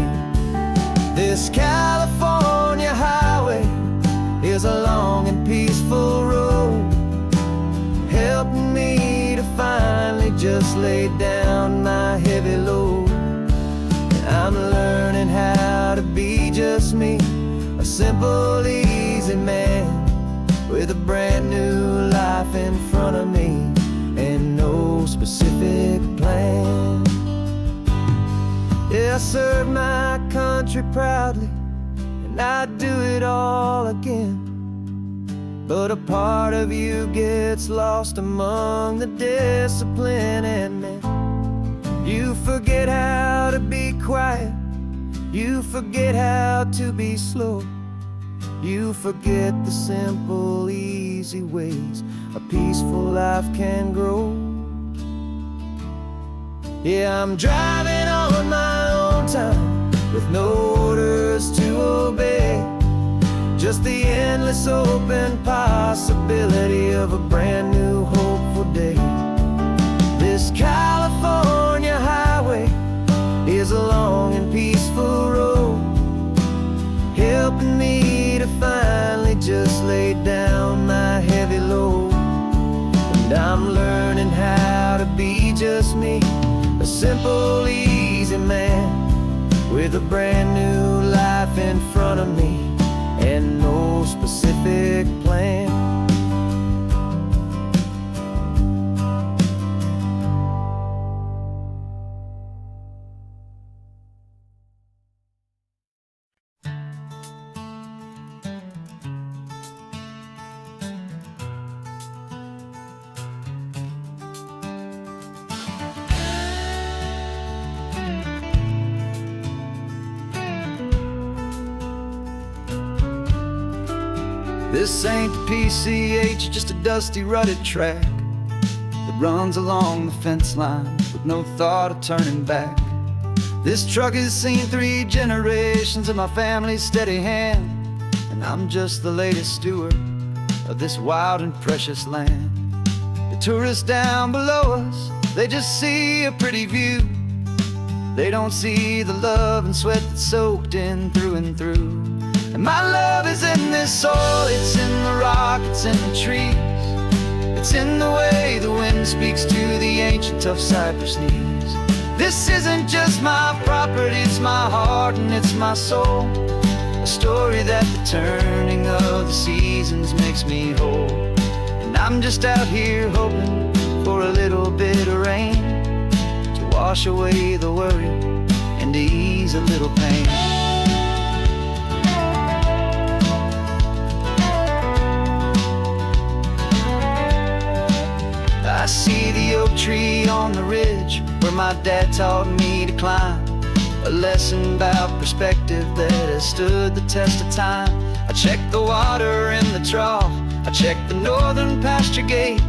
This California highway is a long and peaceful road, helping me to finally just lay down my heavy load. And I'm learning how to be just me, a simple, easy man with a brand new life in front of me and no specific plan. Yeah, I serve my country proudly, and I'd do it all again. But a part of you gets lost among the discipline and men. You forget how to be quiet, you forget how to be slow, you forget the simple, easy ways a peaceful life can grow. Yeah, I'm driving on my own time with no orders to obey, just the endless open possibility of a brand new hopeful day. This California highway is a long and peaceful road, helping me to finally just lay down my heavy load. And I'm learning how to be just me, a simple, easy man with a brand new life in front of me and no specific plan. This ain't the PCH, just a dusty, rutted track that runs along the fence line with no thought of turning back. This truck has seen 3 generations of my family's steady hand, and I'm just the latest steward of this wild and precious land. The tourists down below us, they just see a pretty view. They don't see the love and sweat that's soaked in through and through. And my love is in this soil, it's in the rock, it's in the trees, it's in the way the wind speaks to the ancient tough cypress knees. This isn't just my property, it's my heart and it's my soul, a story that the turning of the seasons makes me whole. And I'm just out here hoping for a little bit of rain to wash away the worry and to ease a little pain. I see the oak tree on the ridge where my dad taught me to climb, a lesson about perspective that has stood the test of time. I check the water in the trough, I check the northern pasture gate,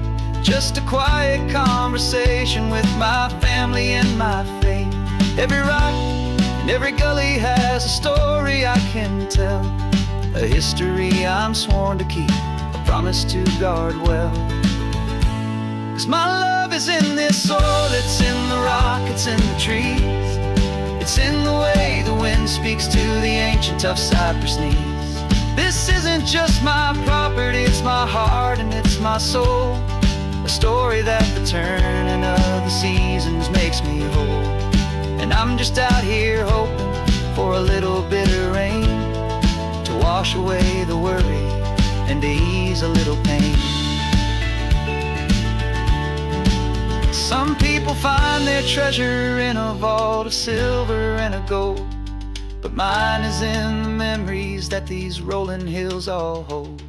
just a quiet conversation with my family and my faith. Every rock and every gully has a story I can tell, a history I'm sworn to keep, a promise to guard well. 'Cause my love is in this soil, it's in the rock, it's in the trees, it's in the way the wind speaks to the ancient tough cypress knees. This isn't just my property, it's my heart and it's my soul, a story that the turning of the seasons makes me whole. And I'm just out here hoping for a little bit of rain to wash away the worry and to ease a little pain. find their treasure in a vault of silver and of gold, but mine is in the memories that these rolling hills all hold.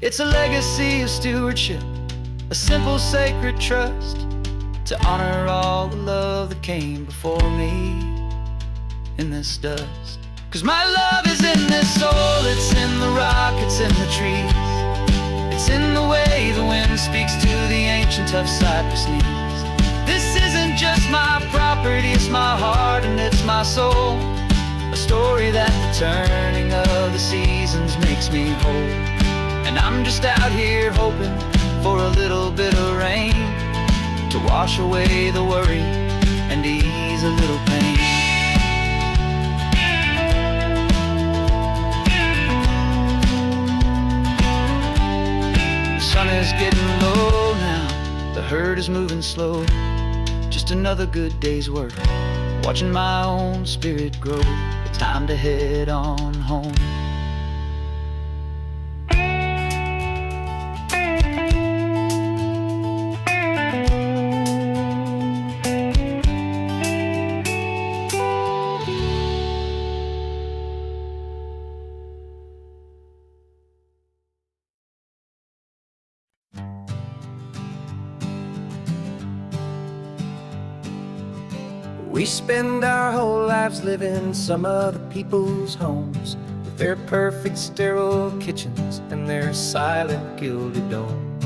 It's a legacy of stewardship, a simple sacred trust, to honor all the love that came before me in this dust. 'Cause my love is in this soul, it's in the rock, it's in the trees, it's in the way the wind speaks to the ancient tough cypress knees. This isn't just my property, it's my heart and it's my soul, a story that the turning of the seasons makes me whole. And I'm just out here hoping for a little bit of rain to wash away the worry and ease a little pain. The sun is getting low now, the herd is moving slow, just another good day's work, watching my own spirit grow. It's time to head on home. We spend our whole lives living some other people's homes, with their perfect sterile kitchens and their silent gilded domes.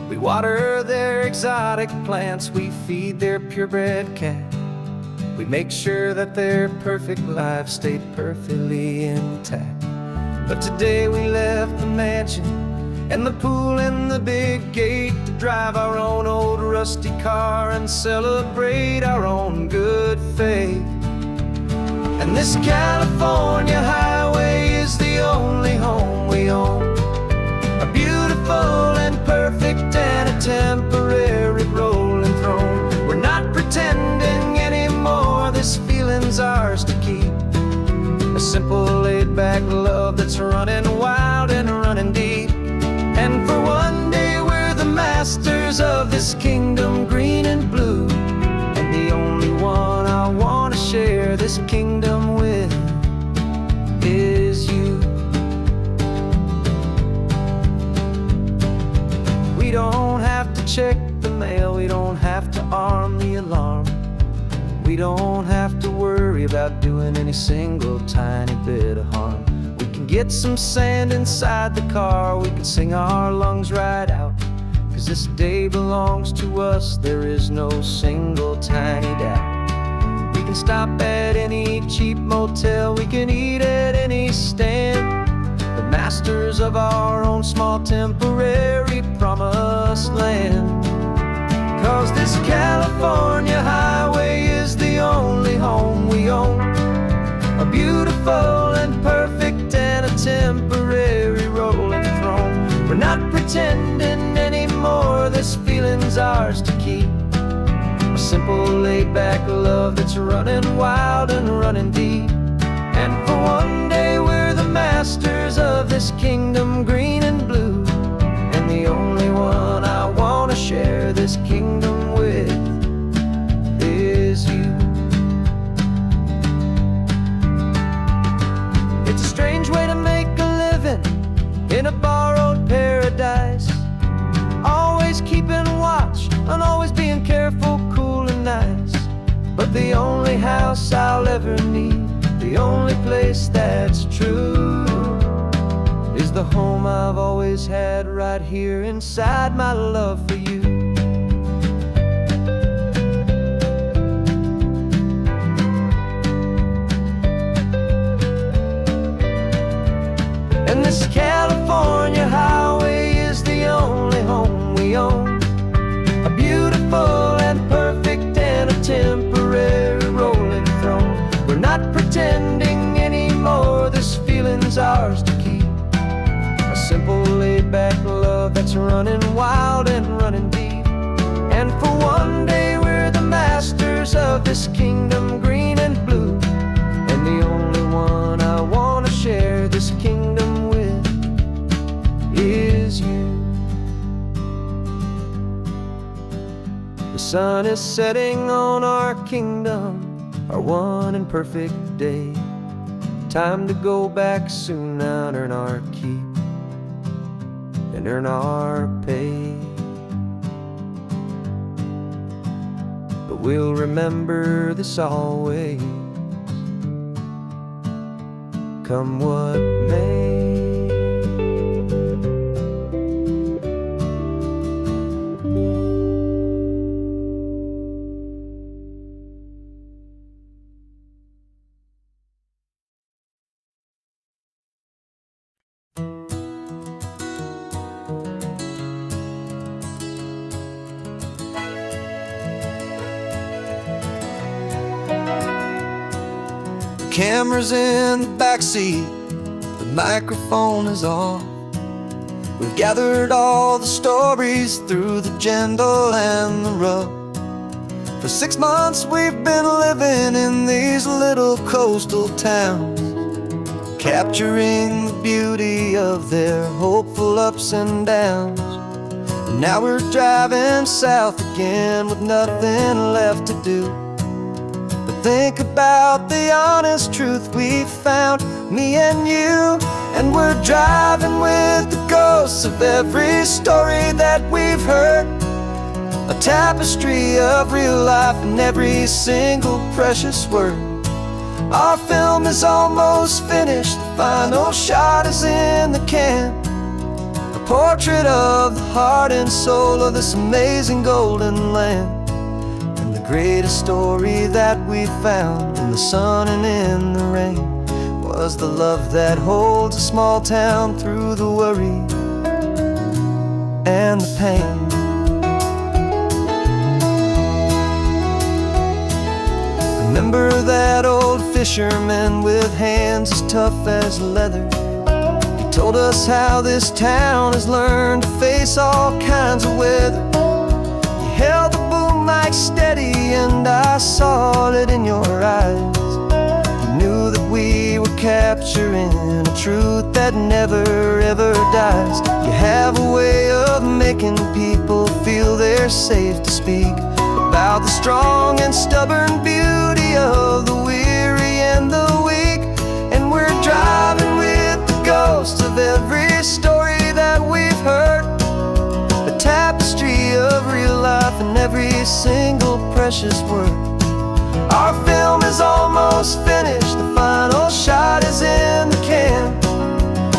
We water their exotic plants, we feed their purebred cat, we make sure that their perfect lives stayed perfectly intact. But today we left the mansion and the pool and the big gate to drive our own old rusty car and celebrate our own good faith. And this California highway is the only home we own, a beautiful and perfect and a temporary rolling throne. We're not pretending anymore, this feeling's ours to keep, a simple laid-back love that's running wild and running deep. And for one day we're the masters of this kingdom green and blue, and the only one I want to share this kingdom with is you. We don't have to check the mail, we don't have to arm the alarm, we don't have to worry about doing any single tiny bit of harm. We can get some sand inside the car, we can sing our lungs right out, 'cause this day belongs to us, there is no single tiny doubt. We can stop at any cheap motel, we can eat at any stand, the masters of our own small temporary promised land. 'Cause this California highway is the only home we own, a beautiful and perfect and a temporary rolling throne. We're not pretending anymore, this feeling's ours to keep, a simple laid-back love that's running wild and running deep. And for one day we're the masters of this kingdom green and blue, and the only one I want to share this kingdom with is you. It's a strange way to make a living in a borrowed paradise, always keeping watch and always being careful, cool and nice. But the only house I'll ever need, the only place that's true, is the home I've always had right here inside my love for you. And this California highway is the only home we own, a beautiful and perfect and a temporary rolling throne. We're not pretending anymore, this feeling's ours to keep, a simple laid-back love that's running wild and running deep. And for one day we're the masters of this kingdom green and blue, and the only one I want to share this kingdom with is you. The sun is setting on our kingdom, our one and perfect day. Time to go back soon now and earn our keep and earn our pay. But we'll remember this always, come what may. Camera's in the backseat, the microphone is on. We've gathered all the stories through the gentle and the rough. For 6 months we've been living in these little coastal towns, capturing the beauty of their hopeful ups and downs. And now we're driving south again with nothing left to do. Think about the honest truth we found, me and you. And we're driving with the ghosts of every story that we've heard, a tapestry of real life and every single precious word. Our film is almost finished, the final shot is in the can, a portrait of the heart and soul of this amazing golden land. Greatest story that we found in the sun and in the rain was the love that holds a small town through the worry and the pain. Remember that old fisherman with hands as tough as leather? He told us how this town has learned to face all kinds of weather. You held the boom mic steady and I saw it in your eyes. You knew that we were capturing a truth that never ever dies. You have a way of making people feel they're safe to speak about the strong and stubborn beauty of the weary and the weak. And we're driving with the ghosts of every story that we've heard, a tapestry of real life and every single precious word. Our film is almost finished, the final shot is in the can,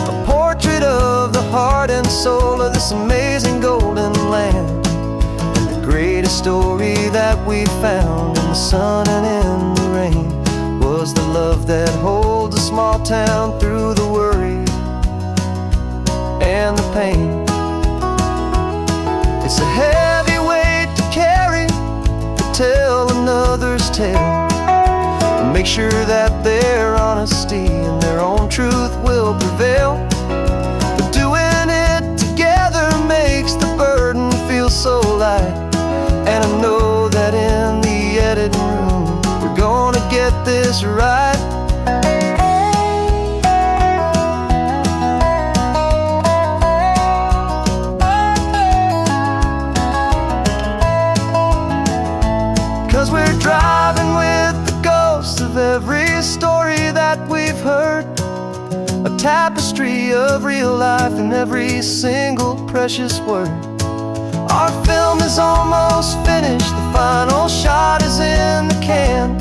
a portrait of the heart and soul of this amazing golden land. And the greatest story that we found in the sun and in the rain was the love that holds a small town through the worry and the pain. It's a heavy weight to carry, to tell another's tale, and make sure that their honesty and their own truth will prevail. But doing it together makes the burden feel so light. And I know that in the editing room we're gonna get this right. We're driving with the ghosts of every story that we've heard, a tapestry of real life and every single precious word. Our film is almost finished, the final shot is in the can,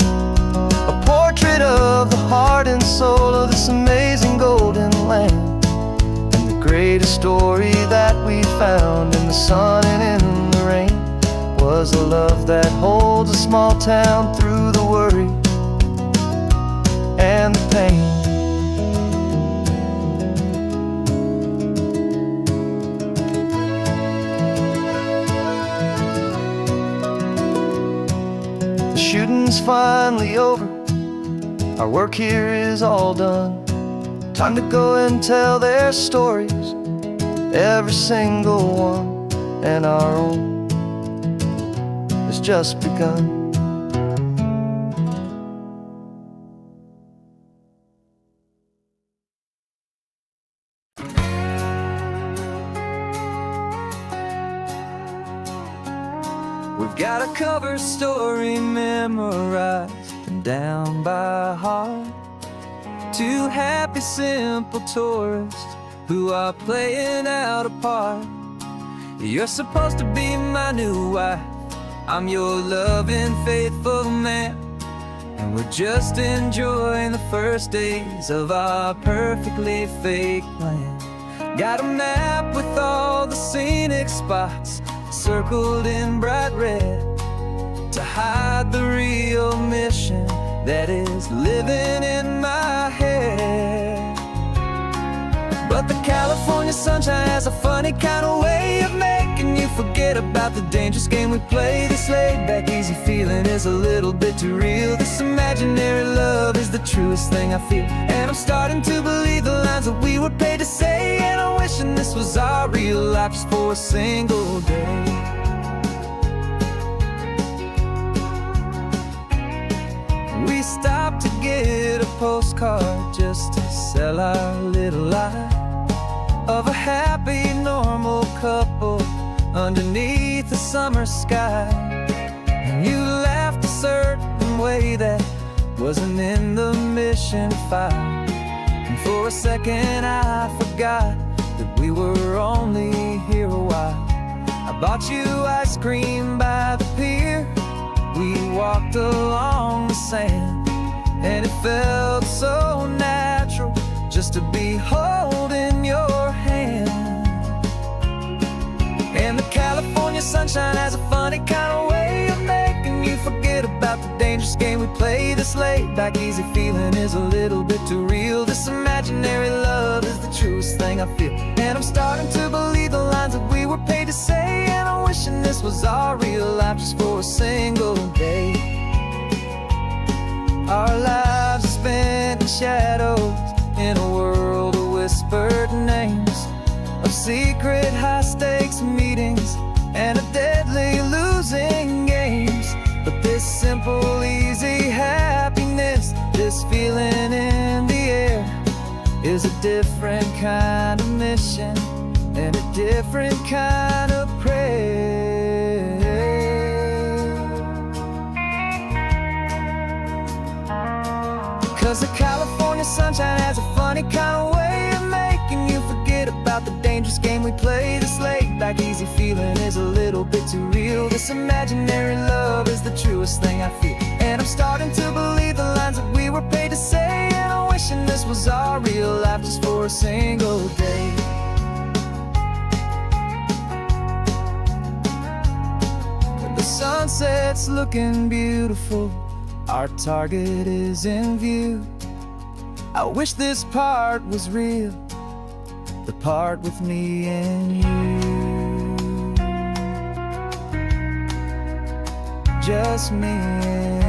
a portrait of the heart and soul of this amazing golden land. And the greatest story that we found in the sun and in the rain was a love that holds a small town through the worry and the pain. The shooting's finally over, our work here is all done. Time to go and tell their stories, every single one, and our own has just begun. Got a cover story memorized and down by heart. Two happy, simple tourists who are playing out a part. You're supposed to be my new wife, I'm your loving, faithful man, and we're just enjoying the first days of our perfectly fake plan. Got a map with all the scenic spots circled in bright red to hide the real mission that is living in my head. But the California sunshine has a funny kind of way of making you forget about the dangerous game we play. This laid-back, easy feeling is a little bit too real. This imaginary love is the truest thing I feel, and I'm starting to believe the lines that we were paid to say. And I'm wishing this was our real life just for a single day. We stopped to get a postcard just to sell our little lie of a happy, normal couple underneath the summer sky. And you laughed a certain way that wasn't in the mission file, and for a second I forgot that we were only here a while. I bought you ice cream by the pier, we walked along the sand, and it felt so natural just to be holding your hand. And the California sunshine has a funny kind of way of making you forget about the dangerous game we play. This laid-back, easy feeling is a little bit too real. This imaginary love is the truest thing I feel, and I'm starting to believe the lines that we were paid to say. And I'm wishing this was our real life just for a single day. Our lives are spent in shadows, in a world of whispered names, of secret high-stakes meetings and of deadly losing games. But this simple, easy happiness, this feeling in the air, is a different kind of mission and a different kind of prayer. 'Cause the California sunshine has a funny kind of way of making you forget about the dangerous game we play. This laid-back, easy feeling is a little bit too real. This imaginary love is the truest thing I feel, and I'm starting to believe the lines that we were paid to say. And I'm wishing this was our real life just for a single day. The sunset's looking beautiful, our target is in view. I wish this part was real, the part with me and you. Just me and you.